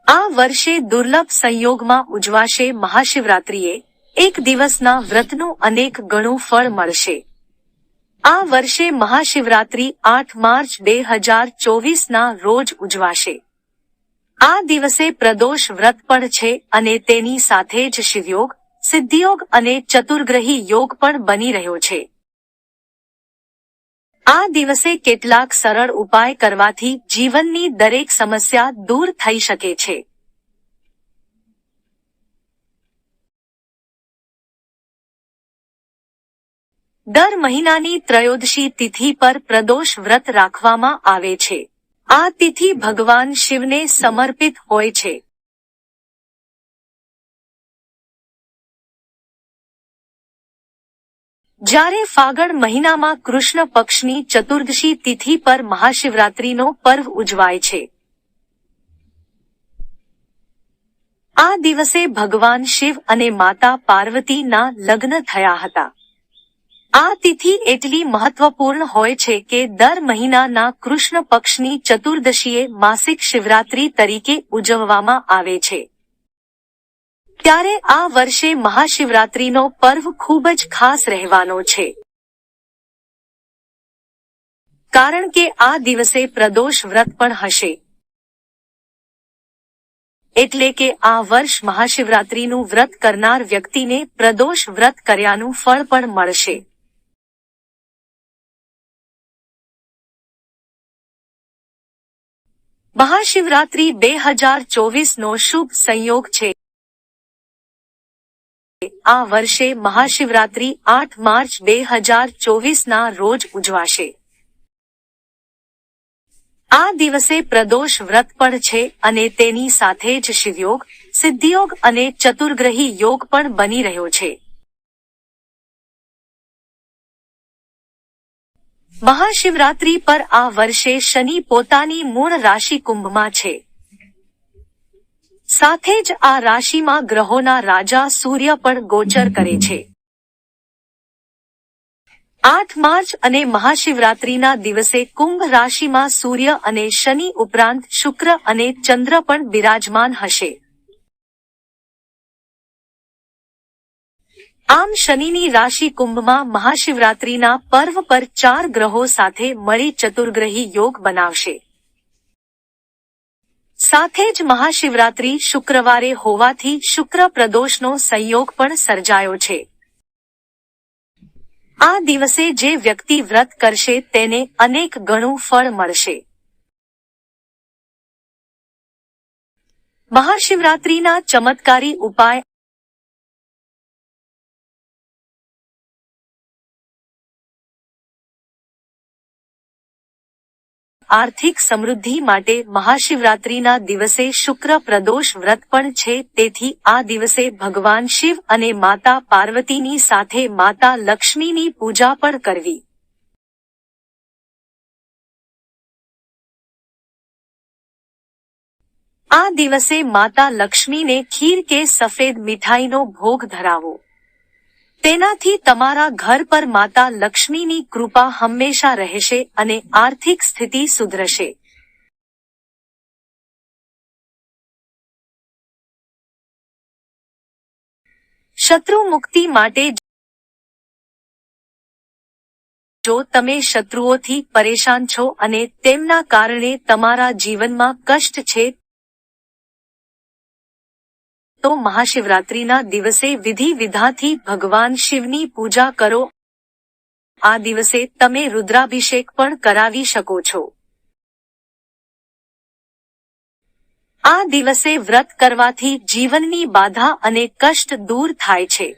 આ વર્ષે દુર્લભ સંયોગમાં ઉજવાશે મહાશિવરાત્રિએ એક દિવસના વ્રતનું અનેક ગણું ફળ મળશે। આ વર્ષે મહાશિવરાત્રિ 8 માર્ચ 2024ના રોજ ઉજવાશે। આ દિવસે પ્રદોષ વ્રત પણ છે અને તેની સાથે જ શિવયોગ, સિદ્ધિયોગ અને ચતુર્ગ્રહી યોગ પણ બની રહ્યો છે। આ દિવસે કેટલાક સરળ ઉપાય કરવાથી જીવનની દરેક સમસ્યા દૂર થઈ શકે છે। દર મહિનાની ત્રયોદશી તિથિ પર પ્રદોષ વ્રત રાખવામાં આવે છે। આ તિથિ ભગવાન શિવને સમર્પિત હોય છે। જ્યારે ફાગણ મહિનામાં કૃષ્ણ પક્ષની ચતુર્દશી તિથિ પર મહાશિવરાત્રિનો પર્વ ઉજવાય છે। આ દિવસે ભગવાન શિવ અને માતા પાર્વતીના લગ્ન થયા હતા। આ તિથિ એટલી મહત્વપૂર્ણ હોય છે કે દર મહિનાના કૃષ્ણ પક્ષની ચતુર્દશીએ માસિક શિવરાત્રી તરીકે ઉજવવામાં આવે છે। ત્યારે આ વર્ષે મહાશિવરાત્રિનો પર્વ ખૂબ જ ખાસ રહેવાનો છે, કારણ કે આ દિવસે પ્રદોષ વ્રત પણ હશે। એટલે કે આ વર્ષ મહાશિવરાત્રિનું વ્રત કરનાર વ્યક્તિને પ્રદોષ વ્રત કર્યાનું ફળ પણ મળશે। મહાશિવરાત્રિ 2024નો શુભ સંયોગ છે। આ વર્ષે મહાશિવરાત્રિ 8 માર્ચ 2024ના રોજ ઉજવાશે। આ દિવસે પ્રદોષ વ્રત પણ છે અને તેની સાથે જ શિવયોગ, સિદ્ધિયોગ અને ચતુર્ગ્રહી યોગ પણ બની રહ્યો છે। મહાશિવરાત્રિ પર આ વર્ષે શનિ પોતાની મૂળ રાશિ કુંભમાં છે। સાથે જ આ રાશિમાં ગ્રહોના રાજા સૂર્ય પણ ગોચર કરે છે। 8 માર્ચ અને મહાશિવરાત્રિના દિવસે કુંભ રાશિમાં સૂર્ય અને શનિ ઉપરાંત શુક્ર અને ચંદ્ર પણ બિરાજમાન હશે। આમ શનિની રાશિ કુંભમાં મહાશિવરાત્રિના પર્વ પર 4 ગ્રહો સાથે મળી ચતુર્ગ્રહી યોગ બનાવશે। સાથે જ મહાશિવરાત્રિ શુક્રવારે હોવાથી શુક્ર પ્રદોષનો સંયોગ પણ સર્જાયો છે। આ દિવસે જે વ્યક્તિ વ્રત કરશે તેને અનેક ગણું ફળ મળશે। મહાશિવરાત્રિના ચમત્કારી ઉપાય। આર્થિક સમૃદ્ધિ માટે મહાશિવરાત્રિના દિવસે શુક્ર પ્રદોષ વ્રત પણ છે, તેથી આ દિવસે ભગવાન શિવ અને માતા પાર્વતીની સાથે માતા લક્ષ્મીની પૂજા પણ કરવી। આ દિવસે માતા લક્ષ્મીને ખીર કે સફેદ મીઠાઈનો ભોગ ધરાવો। તેનાથી તમારા ઘર પર માતા લક્ષ્મીની કૃપા હંમેશા રહેશે અને આર્થિક સ્થિતિ સુધરશે। શત્રુ મુક્તિ માટે જો તમે શત્રુઓથી પરેશાન છો અને તેમના કારણે તમારા જીવનમાં કષ્ટ છે, તો મહાશિવરાત્રિના દિવસે વિધિ વિધાનથી ભગવાન શિવની પૂજા કરો। આ દિવસે તમે રુદ્રાભિષેક પણ કરાવી શકો છો। આ દિવસે વ્રત કરવાથી જીવનની બાધા અને કષ્ટ દૂર થાય છે।